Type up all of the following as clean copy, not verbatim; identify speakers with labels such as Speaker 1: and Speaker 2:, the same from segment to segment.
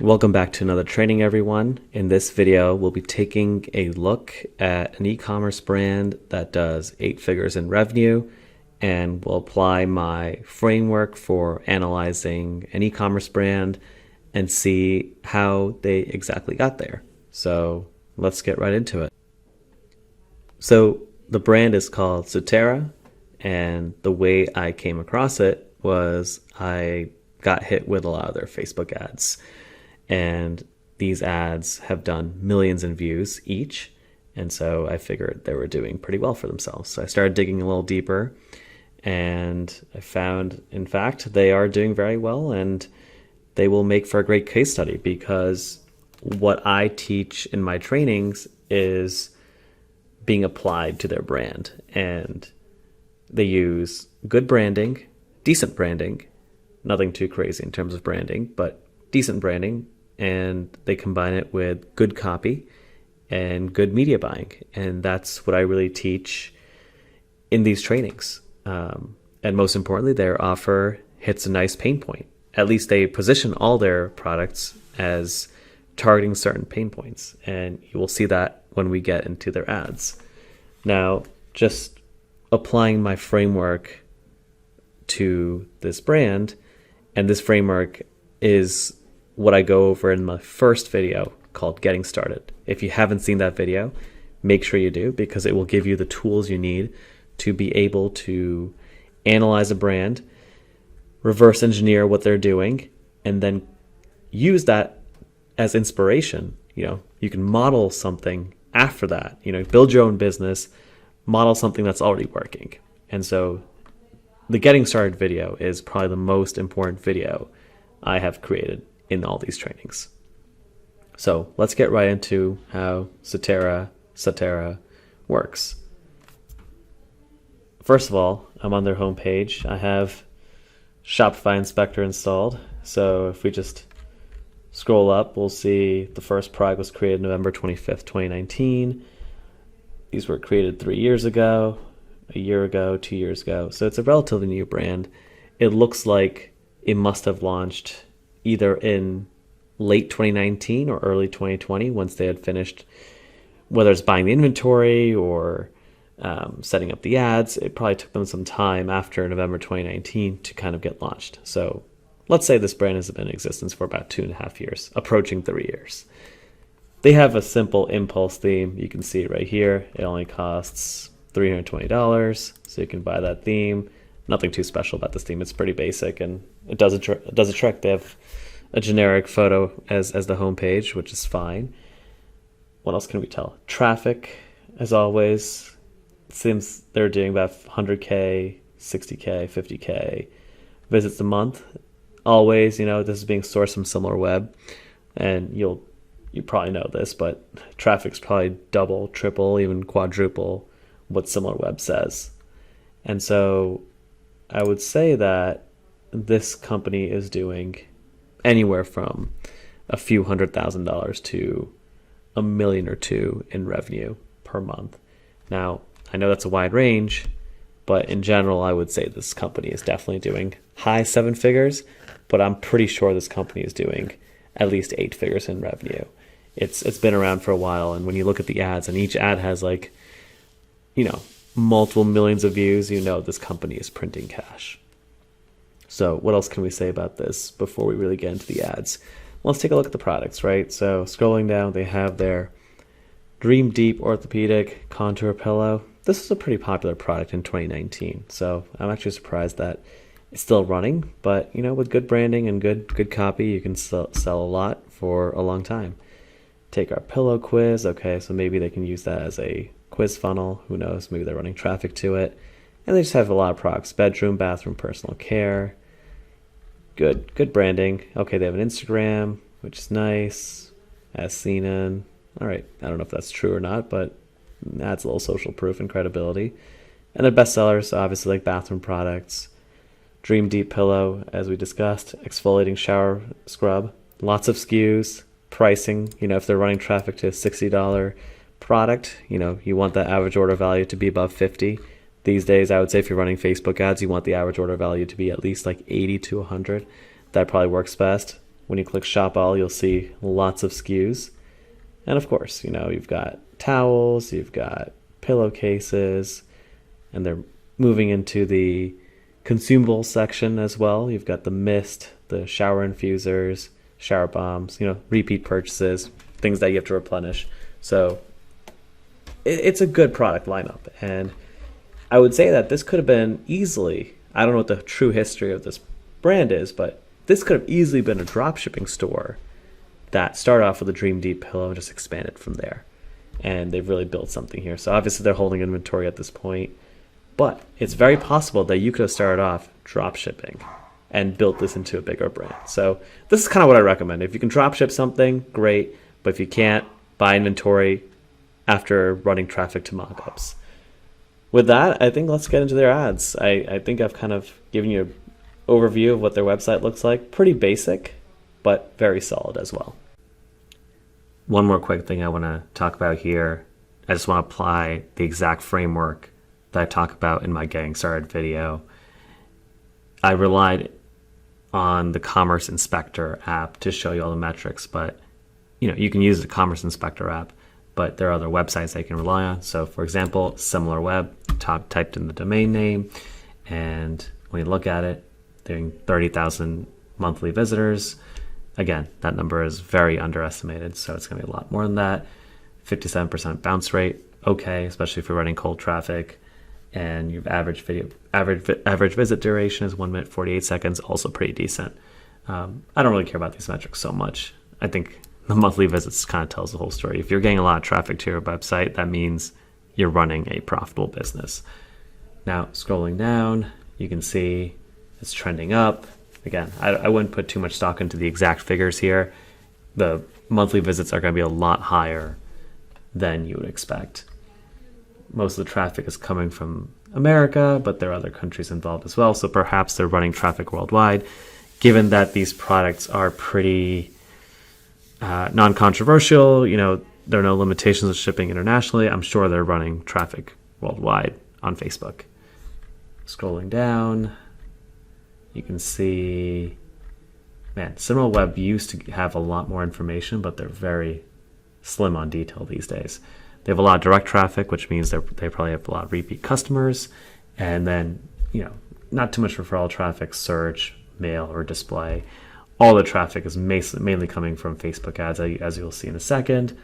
Speaker 1: Welcome back to another training, everyone. In this video, we'll be taking a look at an e-commerce brand that does 8 figures in revenue, and we'll apply my framework for analyzing an e-commerce brand and see how they exactly got there. So let's get right into it. So the brand is called Sotera, and the way I came across it was I got hit with a lot of their Facebook ads. And these ads have done millions in views each. And so I figured they were doing pretty well for themselves. So I started digging a little deeper, and I found, in fact, they are doing very well, and they will make for a great case study because what I teach in my trainings is being applied to their brand. And they use good branding, decent branding, nothing too crazy in terms of branding, but decent branding, and they combine it with good copy and good media buying. And that's what I really teach in these trainings. And most importantly, their offer hits a nice pain point. At least they position all their products as targeting certain pain points. And you will see that when we get into their ads. Now, just applying my framework to this brand, and this framework is what I go over in my first video called Getting Started. If you haven't seen that video, make sure you do, because it will give you the tools you need to be able to analyze a brand, reverse engineer what they're doing, and then use that as inspiration. You can model something after that, build your own business, model something that's already working. And so the Getting Started video is probably the most important video I have created in all these trainings. So let's get right into how Sotera works. First of all, I'm on their homepage. I have Shopify Inspector installed. So if we just scroll up, we'll see the first product was created November 25th, 2019. These were created 3 years ago, a year ago, 2 years ago. So it's a relatively new brand. It looks like it must have launched either in late 2019 or early 2020 once they had finished, whether it's buying the inventory or setting up the ads. It probably took them some time after November 2019 to kind of get launched. So let's say this brand has been in existence for about 2.5 years, approaching 3 years. They have a simple impulse theme. You can see it right here. It only costs $320, so you can buy that theme. Nothing too special about this theme. It's pretty basic, and it does a trick. They have a generic photo as the homepage, which is fine. What else can we tell? Traffic, as always, seems they're doing about 100K, 60K, 50K visits a month. Always, this is being sourced from SimilarWeb, and you probably know this, but traffic's probably double, triple, even quadruple what SimilarWeb says. And so I would say that this company is doing anywhere from a few $100,000 to $1 million or $2 million in revenue per month. Now, I know that's a wide range, but in general, I would say this company is definitely doing high 7 figures, but I'm pretty sure this company is doing at least 8 figures in revenue. It's been around for a while, and when you look at the ads, and each ad has multiple millions of views, this company is printing cash. So what else can we say about this before we really get into the ads? Let's take a look at the products, right? So scrolling down, they have their Dream Deep Orthopedic Contour Pillow. This is a pretty popular product in 2019, so I'm actually surprised that it's still running. But with good branding and good copy, you can sell a lot for a long time. Take our pillow quiz. Okay, so maybe they can use that as a quiz funnel. Who knows? Maybe they're running traffic to it. And they just have a lot of products: bedroom, bathroom, personal care. Good branding. Okay, they have an Instagram, which is nice, as seen in. All right, I don't know if that's true or not, but adds a little social proof and credibility. And their bestsellers, obviously, like bathroom products, Dream Deep Pillow, as we discussed, exfoliating shower scrub, lots of SKUs, pricing. If they're running traffic to a $60 product, you want that average order value to be above 50. These days, I would say if you're running Facebook ads, you want the average order value to be at least like 80 to 100. That probably works best. When you click shop all, you'll see lots of SKUs. And of course, you've got towels, you've got pillowcases, and they're moving into the consumables section as well. You've got the mist, the shower infusers, shower bombs, repeat purchases, things that you have to replenish. So it's a good product lineup. And I would say that this could have been easily, I don't know what the true history of this brand is, but this could have easily been a drop shipping store that started off with a Dream Deep pillow and just expanded from there. And they've really built something here. So obviously they're holding inventory at this point, but it's very possible that you could have started off drop shipping and built this into a bigger brand. So this is kind of what I recommend. If you can drop ship something, great. But if you can't, buy inventory after running traffic to mockups. With that, I think let's get into their ads. I think I've kind of given you an overview of what their website looks like. Pretty basic, but very solid as well. One more quick thing I want to talk about here. I just want to apply the exact framework that I talk about in my Getting Started video. I relied on the Commerce Inspector app to show you all the metrics, but you can use the Commerce Inspector app, but there are other websites that you can rely on. So for example, SimilarWeb, typed in the domain name, and when you look at it, doing 30,000 monthly visitors. Again, that number is very underestimated, so it's going to be a lot more than that. 57% bounce rate, okay, especially if you're running cold traffic. And your average visit duration is 1 minute 48 seconds, also pretty decent. I don't really care about these metrics so much. I think the monthly visits kind of tells the whole story. If you're getting a lot of traffic to your website, that means you're running a profitable business. Now, scrolling down, you can see it's trending up. Again, I wouldn't put too much stock into the exact figures here. The monthly visits are going to be a lot higher than you would expect. Most of the traffic is coming from America, but there are other countries involved as well. So perhaps they're running traffic worldwide. Given that these products are pretty non-controversial, there are no limitations of shipping internationally, I'm sure they're running traffic worldwide on Facebook. Scrolling down, you can see, SimilarWeb used to have a lot more information, but they're very slim on detail these days. They have a lot of direct traffic, which means they probably have a lot of repeat customers. And then, not too much referral traffic, search, mail, or display. All the traffic is mainly coming from Facebook ads, as you'll see in a second.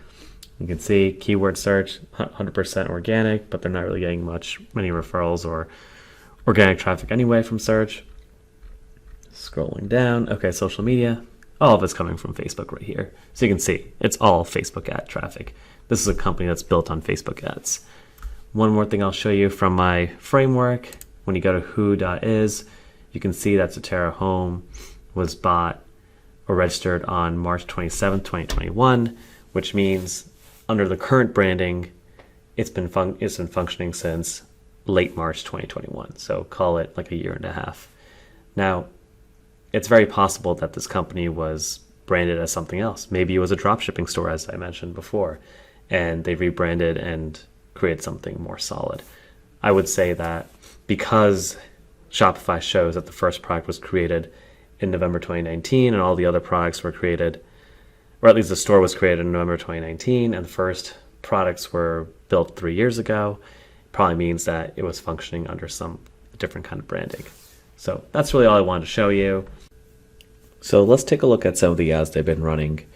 Speaker 1: You can see keyword search, 100% organic, but they're not really getting many referrals or organic traffic anyway from search. Scrolling down, okay, social media, all of it's coming from Facebook right here. So you can see it's all Facebook ad traffic. This is a company that's built on Facebook ads. One more thing I'll show you from my framework. When you go to who.is, you can see that Zotero Home was bought or registered on March 27, 2021, which means under the current branding, it's been functioning since late March 2021. So call it like a year and a half. Now, it's very possible that this company was branded as something else. Maybe it was a dropshipping store, as I mentioned before, and they rebranded and created something more solid. I would say that because Shopify shows that the first product was created in November 2019 and all the other products were created, or at least the store was created in November 2019 and the first products were built 3 years ago, probably means that it was functioning under some different kind of branding. So that's really all I wanted to show you. So let's take a look at some of the ads they've been running.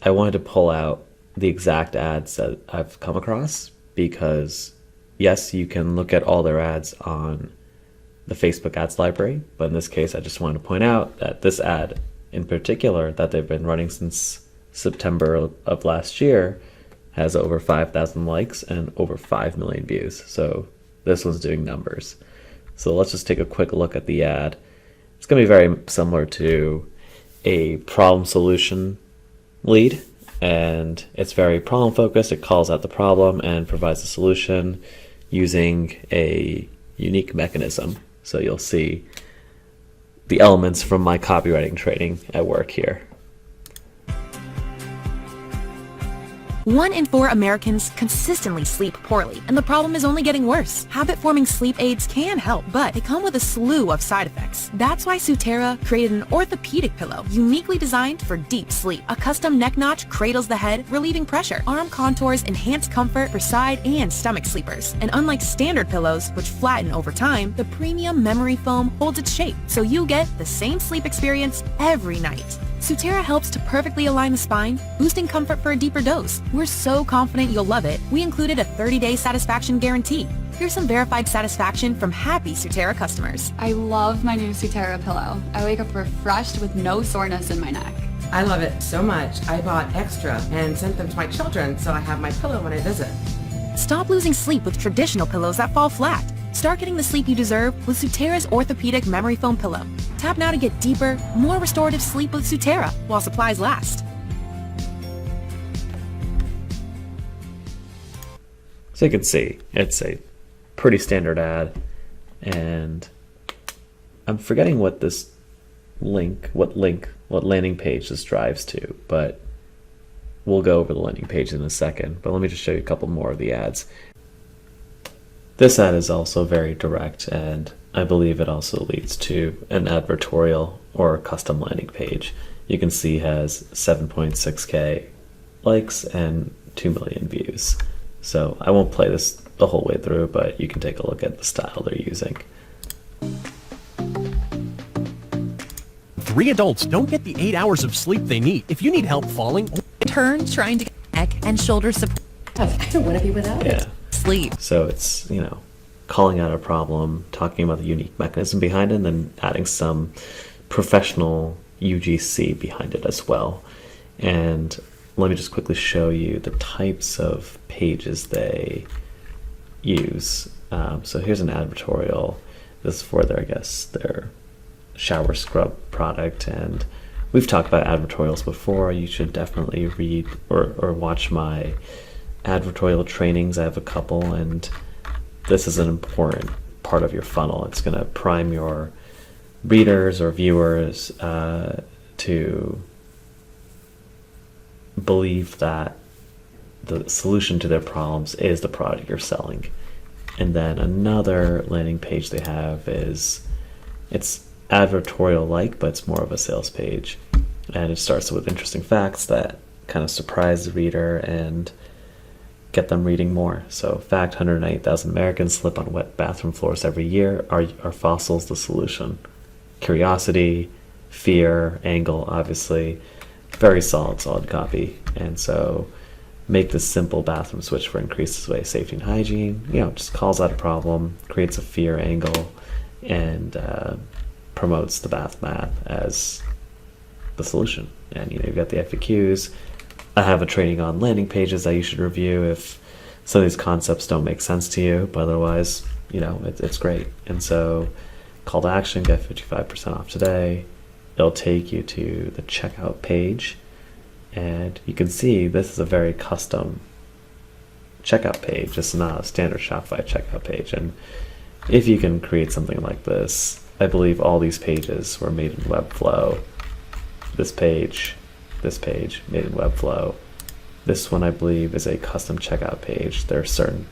Speaker 1: I wanted to pull out the exact ads that I've come across because, yes, you can look at all their ads on the Facebook ads library, but in this case, I just wanted to point out that this ad in particular that they've been running since September of last year has over 5,000 likes and over 5 million views. So this one's doing numbers. So let's just take a quick look at the ad. It's going to be very similar to a problem solution lead, and it's very problem focused. It calls out the problem and provides a solution using a unique mechanism. So you'll see the elements from my copywriting training at work here.
Speaker 2: 1 in 4 Americans consistently sleep poorly, and the problem is only getting worse. Habit-forming sleep aids can help, but they come with a slew of side effects. That's why Sutera created an orthopedic pillow uniquely designed for deep sleep. A custom neck notch cradles the head, relieving pressure. Arm contours enhance comfort for side and stomach sleepers. And unlike standard pillows, which flatten over time, the premium memory foam holds its shape, so you get the same sleep experience every night. Sutera helps to perfectly align the spine, boosting comfort for a deeper dose. We're so confident you'll love it, we included a 30-day satisfaction guarantee. Here's some verified satisfaction from happy Sutera customers.
Speaker 3: I love my new Sutera pillow. I wake up refreshed with no soreness in my neck.
Speaker 4: I love it so much. I bought extra and sent them to my children so I have my pillow when I visit.
Speaker 2: Stop losing sleep with traditional pillows that fall flat. Start getting the sleep you deserve with Sutera's orthopedic memory foam pillow. Tap now to get deeper, more restorative sleep with Sutera while supplies last.
Speaker 1: So you can see it's a pretty standard ad, and I'm forgetting what this what landing page this drives to, but we'll go over the landing page in a second. But let me just show you a couple more of the ads. This ad is also very direct, and I believe it also leads to an advertorial or a custom landing page. You can see has 7.6K likes and 2 million views. So I won't play this the whole way through, but you can take a look at the style they're using.
Speaker 5: 3 adults don't get the 8 hours of sleep they need. If you need help falling,
Speaker 6: turn trying to get neck and shoulder support.
Speaker 7: I don't want to be without it.
Speaker 6: Sleep.
Speaker 1: So it's, calling out a problem, talking about the unique mechanism behind it, and then adding some professional UGC behind it as well. And let me just quickly show you the types of pages they use. So here's an advertorial. This is for their shower scrub product, and we've talked about advertorials before. You should definitely read or watch my advertorial trainings. I have a couple, and this is an important part of your funnel. It's going to prime your readers or viewers to believe that the solution to their problems is the product you're selling. And then another landing page they have it's advertorial like, but it's more of a sales page, and it starts with interesting facts that kind of surprise the reader and get them reading more. So fact: 108,000 Americans slip on wet bathroom floors every year. Are fossils the solution? Curiosity, fear, angle, obviously. Very solid copy. And so make this simple bathroom switch for increased safety and hygiene. Just calls out a problem, creates a fear angle, and promotes the bath mat as the solution. And you've got the FAQs. I have a training on landing pages that you should review if some of these concepts don't make sense to you, but otherwise, it's great. And so call to action, get 55% off today. It'll take you to the checkout page, and you can see this is a very custom checkout page. It's not a standard Shopify checkout page. And if you can create something like this, I believe all these pages were made in Webflow. This page, made in Webflow. This one, I believe, is a custom checkout page. There are certain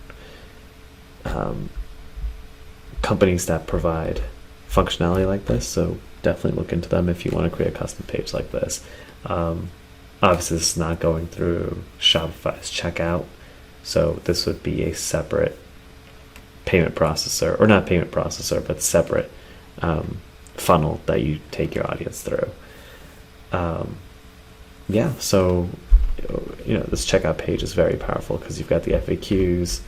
Speaker 1: companies that provide functionality like this, so definitely look into them if you want to create a custom page like this. Obviously, this is not going through Shopify's checkout, so this would be a separate payment processor, or not payment processor, but separate funnel that you take your audience through. So this checkout page is very powerful because you've got the FAQs,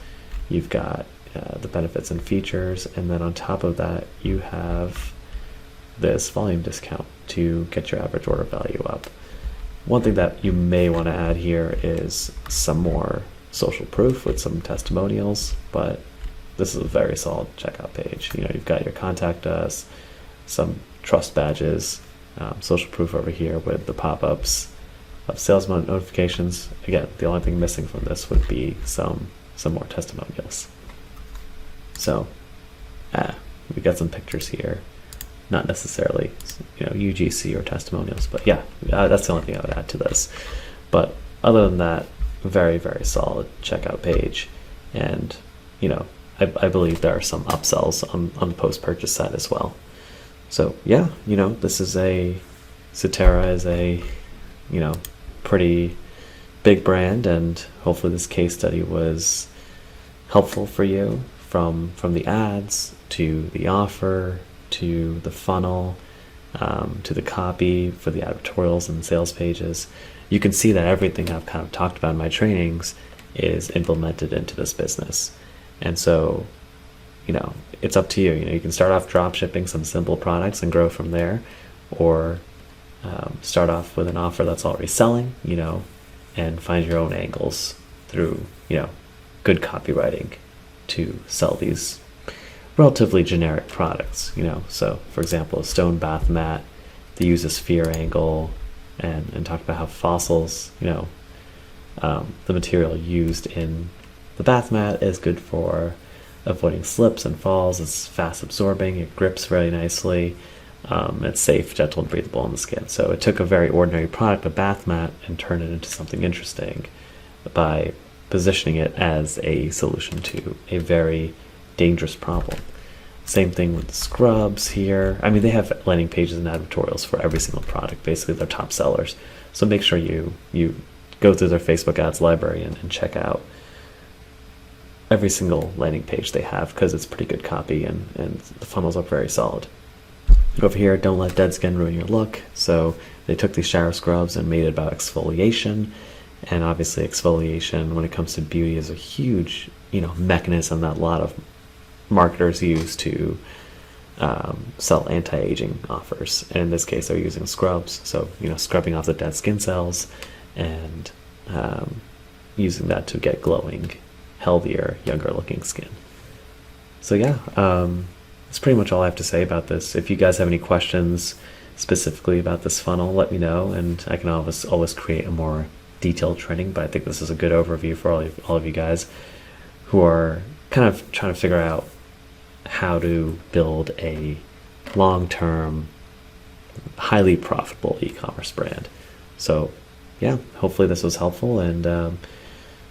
Speaker 1: you've got the benefits and features, and then on top of that you have this volume discount to get your average order value up. One thing that you may want to add here is some more social proof with some testimonials, but this is a very solid checkout page. You've got your contact us, some trust badges, social proof over here with the pop-ups of sales notifications. Again, the only thing missing from this would be some more testimonials. So we got some pictures here, not necessarily UGC or testimonials, but that's the only thing I would add to this. But other than that, very, very solid checkout page. And, you know, I believe there are some upsells on the post-purchase side as well. So yeah, you know, this is Sutera is a, you know, pretty big brand, and hopefully this case study was helpful for you, from the ads to the offer to the funnel, to the copy for the editorials and sales pages. You can see that everything I've kind of talked about in my trainings is implemented into this business. And so, you know, it's up to you. You know, you can start off drop shipping some simple products and grow from there, or start off with an offer that's already selling, you know, and find your own angles through, you know, good copywriting to sell these relatively generic products, you know. So for example, a stone bath mat, they use a sphere angle, and talk about how fossils, you know, the material used in the bath mat is good for avoiding slips and falls. It's fast absorbing, it grips very nicely, it's safe, gentle, and breathable on the skin. So it took a very ordinary product, a bath mat, and turned it into something interesting by positioning it as a solution to a very dangerous problem. Same thing with the scrubs here. I mean, they have landing pages and editorials for every single product. Basically, they're top sellers. So make sure you go through their Facebook ads library and check out every single landing page they have, because it's pretty good copy, and the funnels are very solid. Over here, don't let dead skin ruin your look. So they took these shower scrubs and made it about exfoliation. And obviously exfoliation, when it comes to beauty, is a huge, you know, mechanism that a lot of marketers use to sell anti-aging offers. And in this case, they're using scrubs. So, you know, scrubbing off the dead skin cells and using that to get glowing, healthier, younger looking skin. So yeah, that's pretty much all I have to say about this. If you guys have any questions specifically about this funnel, let me know, and I can always create a more detailed training. But I think this is a good overview for all of you guys who are kind of trying to figure out how to build a long-term, highly profitable e-commerce brand. So yeah, hopefully this was helpful, and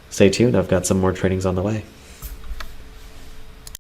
Speaker 1: stay tuned. I've got some more trainings on the way.